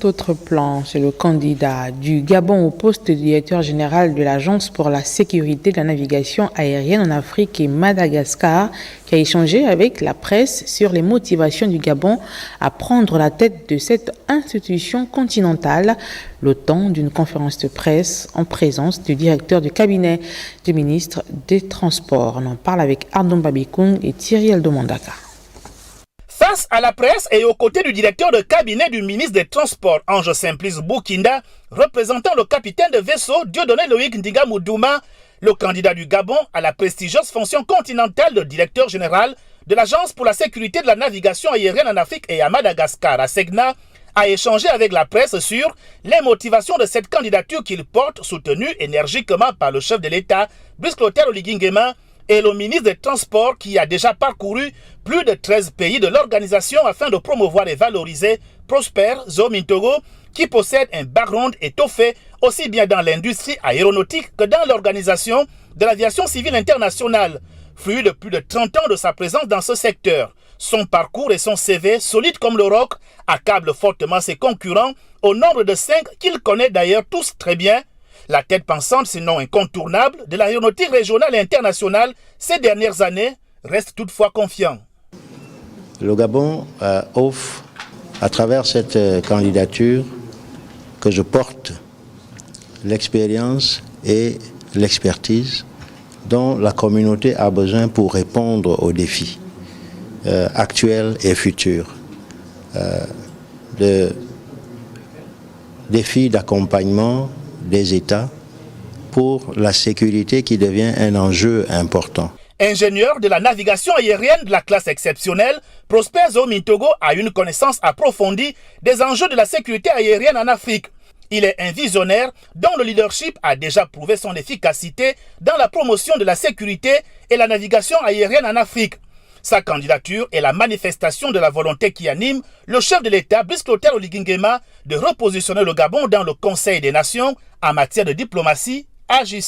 Autre plan, c'est le candidat du Gabon au poste de directeur général de l'Agence pour la sécurité de la navigation aérienne en Afrique et Madagascar qui a échangé avec la presse sur les motivations du Gabon à prendre la tête de cette institution continentale, le temps d'une conférence de presse en présence du directeur du cabinet du ministre des Transports. On en parle avec Ardon Babikoun et Thierry Eldomandaka. Face à la presse et aux côtés du directeur de cabinet du ministre des Transports, Ange Simplice Boukinda, représentant le capitaine de vaisseau Dieudonné Loïc Ndiga Moudouma, le candidat du Gabon à la prestigieuse fonction continentale de directeur général de l'Agence pour la sécurité de la navigation aérienne en Afrique et à Madagascar, à Segna, a échangé avec la presse sur les motivations de cette candidature qu'il porte, soutenue énergiquement par le chef de l'État, Brice Clotaire Oligui Nguema, et le ministre des Transports qui a déjà parcouru plus de 13 pays de l'organisation afin de promouvoir et valoriser Prosper Zomintogo qui possède un background étoffé aussi bien dans l'industrie aéronautique que dans l'organisation de l'aviation civile internationale. Fruit de plus de 30 ans de sa présence dans ce secteur, son parcours et son CV, solide comme le roc, accablent fortement ses concurrents au nombre de 5 qu'il connaît d'ailleurs tous très bien. La tête pensante, sinon incontournable, de l'aéronautique régionale et internationale ces dernières années reste toutefois confiant. Le Gabon offre, à travers cette candidature que je porte, l'expérience et l'expertise dont la communauté a besoin pour répondre aux défis actuels et futurs. De défis d'accompagnement des États pour la sécurité qui devient un enjeu important. Ingénieur de la navigation aérienne de la classe exceptionnelle, Prosper Zomintogo a une connaissance approfondie des enjeux de la sécurité aérienne en Afrique. Il est un visionnaire dont le leadership a déjà prouvé son efficacité dans la promotion de la sécurité et la navigation aérienne en Afrique. Sa candidature est la manifestation de la volonté qui anime le chef de l'État, Brice Clotaire Oligui Nguema, de repositionner le Gabon dans le Conseil des Nations en matière de diplomatie agissante.